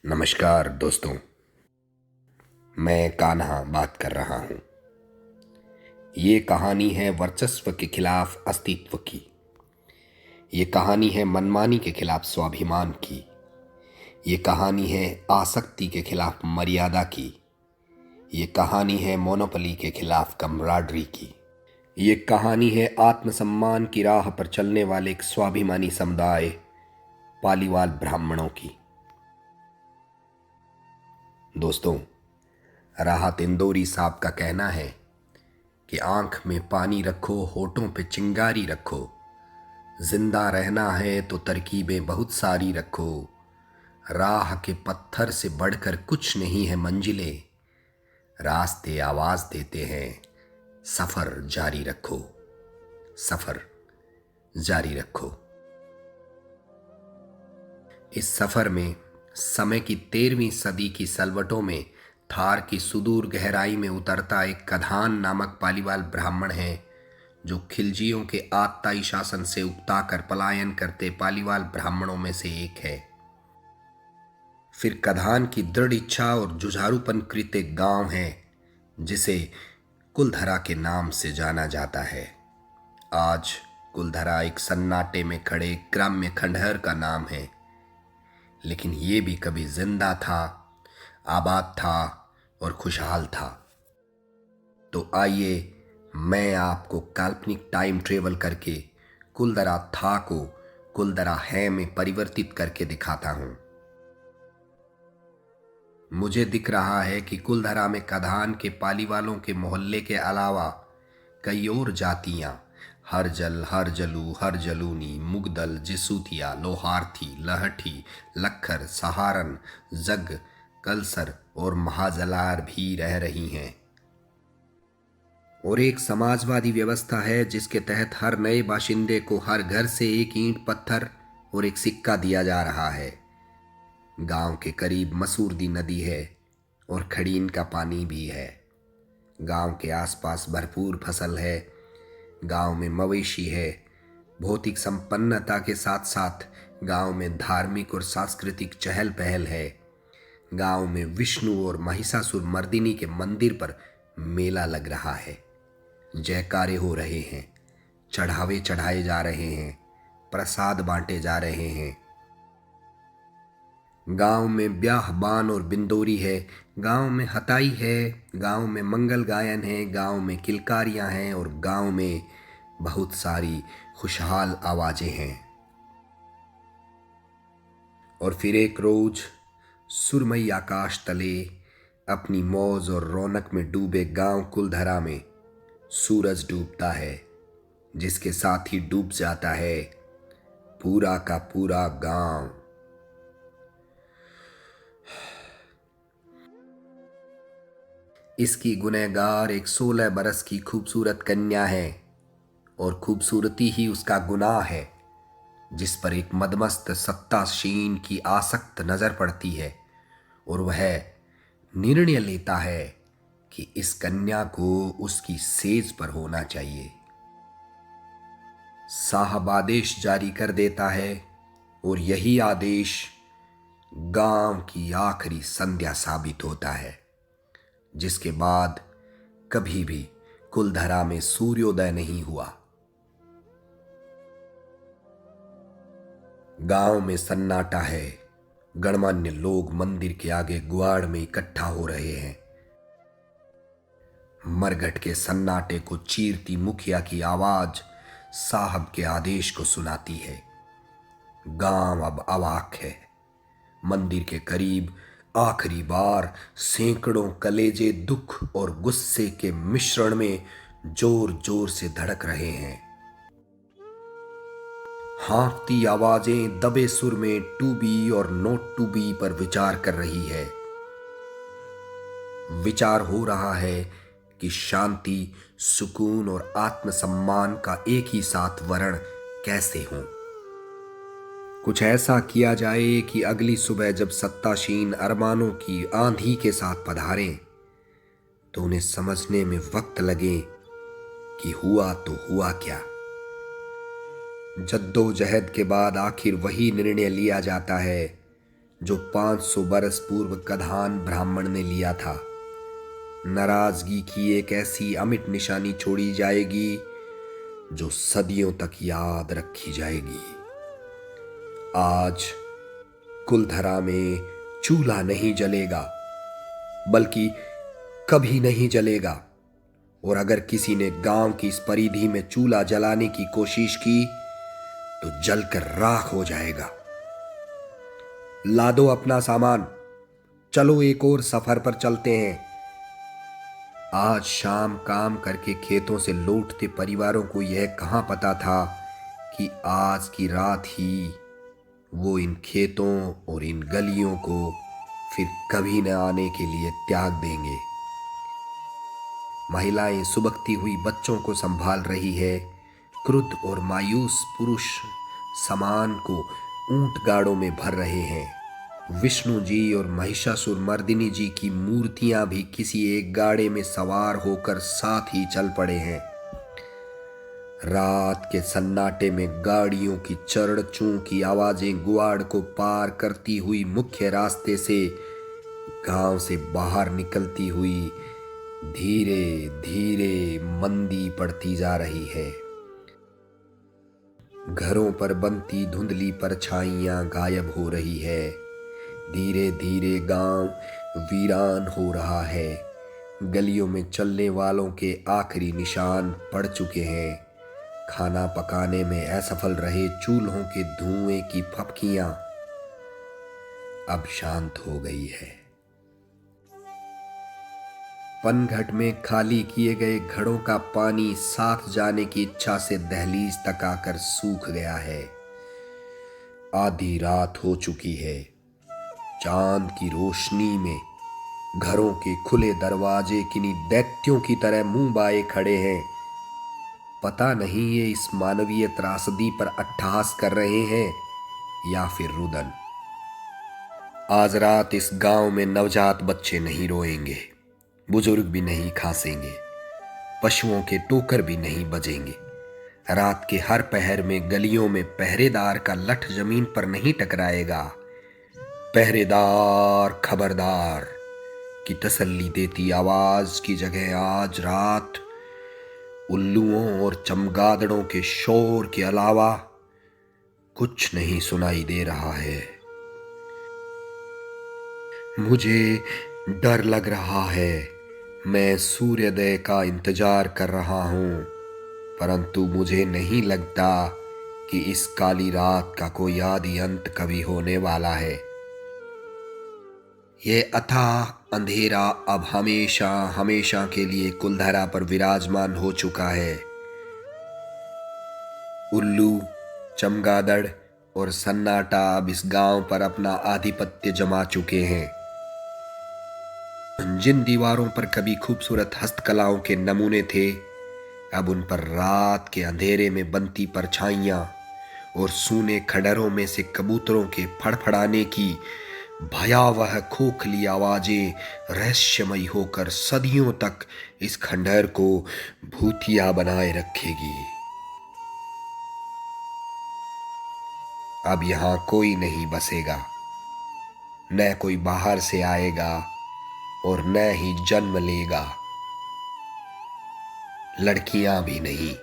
नमस्कार दोस्तों, मैं कान्हा बात कर रहा हूँ। ये कहानी है वर्चस्व के खिलाफ अस्तित्व की। ये कहानी है मनमानी के खिलाफ स्वाभिमान की। ये कहानी है आसक्ति के खिलाफ मर्यादा की। ये कहानी है मोनोपली के खिलाफ कमराडरी की। ये कहानी है आत्मसम्मान की राह पर चलने वाले एक स्वाभिमानी समुदाय पालीवाल ब्राह्मणों की। दोस्तों, राहत इंदौरी साहब का कहना है कि आंख में पानी रखो, होठों पे चिंगारी रखो, जिंदा रहना है तो तरकीबें बहुत सारी रखो, राह के पत्थर से बढ़कर कुछ नहीं है मंजिलें, रास्ते आवाज देते हैं, सफर जारी रखो, सफर जारी रखो। इस सफर में समय की 13वीं सदी की सलवटों में थार की सुदूर गहराई में उतरता एक कधान नामक पालीवाल ब्राह्मण है, जो खिलजियों के आतताई शासन से उकता कर पलायन करते पालीवाल ब्राह्मणों में से एक है। फिर कधान की दृढ़ इच्छा और जुझारूपन कृत एक गांव है जिसे कुलधरा के नाम से जाना जाता है। आज कुलधरा एक सन्नाटे में खड़े ग्राम्य खंडहर का नाम है, लेकिन ये भी कभी जिंदा था, आबाद था और खुशहाल था। तो आइए मैं आपको काल्पनिक टाइम ट्रेवल करके कुलधरा था को कुलधरा है में परिवर्तित करके दिखाता हूं। मुझे दिख रहा है कि कुलधरा में कधान के पालीवालों के मोहल्ले के अलावा कई और जातियां हरजल, हरजलू, हरजलूनी, मुगदल, जिसूतिया, लोहार्थी, लहठी, लखर, सहारन, जग, कलसर और महाजलार भी रह रही हैं। और एक समाजवादी व्यवस्था है जिसके तहत हर नए बाशिंदे को हर घर से एक ईंट पत्थर और एक सिक्का दिया जा रहा है। गांव के करीब मसूरदी नदी है और खड़ीन का पानी भी है। गांव के आसपास भरपूर फसल है। गांव में मवेशी है। भौतिक संपन्नता के साथ साथ गांव में धार्मिक और सांस्कृतिक चहल पहल है। गांव में विष्णु और महिषासुर मर्दिनी के मंदिर पर मेला लग रहा है। जयकारे हो रहे हैं, चढ़ावे चढ़ाए जा रहे हैं, प्रसाद बांटे जा रहे हैं। गांव में ब्याह बान और बिंदोरी है। गांव में हताई है। गांव में मंगल गायन है। गांव में किलकारियां हैं और गांव में बहुत सारी खुशहाल आवाजें हैं। और फिर एक रोज सुरमई आकाश तले अपनी मौज और रौनक में डूबे गांव कुलधरा में सूरज डूबता है, जिसके साथ ही डूब जाता है पूरा का पूरा गांव। इसकी गुनहगार एक 16 बरस की खूबसूरत कन्या है और खूबसूरती ही उसका गुनाह है, जिस पर एक मदमस्त सत्ताशीन की आसक्त नजर पड़ती है और वह निर्णय लेता है कि इस कन्या को उसकी सेज पर होना चाहिए। साहब आदेश जारी कर देता है और यही आदेश गांव की आखिरी संध्या साबित होता है, जिसके बाद कभी भी कुलधरा में सूर्योदय नहीं हुआ। गांव में सन्नाटा है। गणमान्य लोग मंदिर के आगे गुआड़ में इकट्ठा हो रहे हैं। मरघट के सन्नाटे को चीरती मुखिया की आवाज साहब के आदेश को सुनाती है। गांव अब अवाक है। मंदिर के करीब आखिरी बार सैकड़ों कलेजे दुख और गुस्से के मिश्रण में जोर जोर से धड़क रहे हैं। हाँकती आवाजें दबे सुर में टू बी और नॉट टू बी पर विचार कर रही है। विचार हो रहा है कि शांति, सुकून और आत्मसम्मान का एक ही साथ वर्ण कैसे हो। कुछ ऐसा किया जाए कि अगली सुबह जब सत्ताशीन अरमानों की आंधी के साथ पधारें तो उन्हें समझने में वक्त लगे कि हुआ तो हुआ क्या। जद्दोजहद के बाद आखिर वही निर्णय लिया जाता है जो 500 बरस पूर्व कधान ब्राह्मण ने लिया था। नाराजगी की एक ऐसी अमिट निशानी छोड़ी जाएगी जो सदियों तक याद रखी जाएगी। आज कुलधरा में चूल्हा नहीं जलेगा, बल्कि कभी नहीं जलेगा। और अगर किसी ने गांव की इस परिधि में चूल्हा जलाने की कोशिश की तो जलकर राख हो जाएगा। लादो अपना सामान, चलो एक और सफर पर चलते हैं। आज शाम काम करके खेतों से लौटते परिवारों को यह कहां पता था कि आज की रात ही वो इन खेतों और इन गलियों को फिर कभी न आने के लिए त्याग देंगे। महिलाएं सुबकती हुई बच्चों को संभाल रही है। क्रुद्ध और मायूस पुरुष सामान को ऊंट गाड़ों में भर रहे हैं। विष्णु जी और महिषासुर मर्दिनी जी की मूर्तियां भी किसी एक गाड़े में सवार होकर साथ ही चल पड़े हैं। रात के सन्नाटे में गाड़ियों की चड़चूं की आवाजें गुआड़ को पार करती हुई मुख्य रास्ते से गांव से बाहर निकलती हुई धीरे धीरे मंदी पड़ती जा रही है। घरों पर बनती धुंधली परछाइयां गायब हो रही है। धीरे धीरे गांव वीरान हो रहा है। गलियों में चलने वालों के आखिरी निशान पड़ चुके हैं। खाना पकाने में असफल रहे चूल्हों के धुएं की फपकियां अब शांत हो गई है। पनघट में खाली किए गए घड़ों का पानी साथ जाने की इच्छा से दहलीज तक आकर सूख गया है। आधी रात हो चुकी है। चांद की रोशनी में घरों के खुले दरवाजे किन्हीं दैत्यों की तरह मुंह बाए खड़े हैं। पता नहीं ये इस मानवीय त्रासदी पर अट्टहास कर रहे हैं या फिर रुदन। आज रात इस गांव में नवजात बच्चे नहीं रोएंगे, बुजुर्ग भी नहीं खांसेंगे, पशुओं के टोकर भी नहीं बजेंगे। रात के हर पहर में गलियों में पहरेदार का लठ जमीन पर नहीं टकराएगा। पहरेदार खबरदार की तसल्ली देती आवाज की जगह आज रात उल्लुओं और चमगादड़ों के शोर के अलावा कुछ नहीं सुनाई दे रहा है। मुझे डर लग रहा है। मैं सूर्योदय का इंतजार कर रहा हूं, परंतु मुझे नहीं लगता कि इस काली रात का कोई आदि अंत कभी होने वाला है। ये अथाह अंधेरा अब हमेशा हमेशा के लिए कुलधरा पर विराजमान हो चुका है। उल्लू, चमगादड़ और सन्नाटा अब इस गांव पर अपना आधिपत्य जमा चुके हैं। जिन दीवारों पर कभी खूबसूरत हस्तकलाओं के नमूने थे, अब उन पर रात के अंधेरे में बनती परछाइयां और सूने खंडरों में से कबूतरों के फड़फड़ाने की भयावह खोखली आवाजें रहस्यमयी होकर सदियों तक इस खंडहर को भूतिया बनाए रखेगी। अब यहां कोई नहीं बसेगा, न कोई बाहर से आएगा और न ही जन्म लेगा। लड़कियां भी नहीं,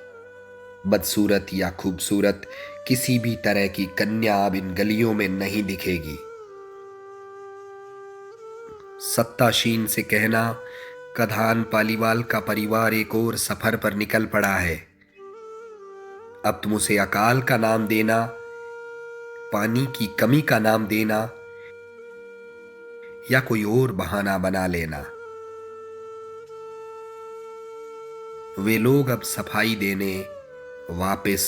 बदसूरत या खूबसूरत किसी भी तरह की कन्या अब इन गलियों में नहीं दिखेगी। सत्ताशीन से कहना कधान पालीवाल का परिवार एक और सफर पर निकल पड़ा है। अब तुम उसे अकाल का नाम देना, पानी की कमी का नाम देना या कोई और बहाना बना लेना। वे लोग अब सफाई देने वापस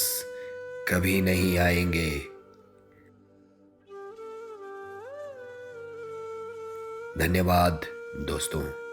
कभी नहीं आएंगे। धन्यवाद दोस्तों।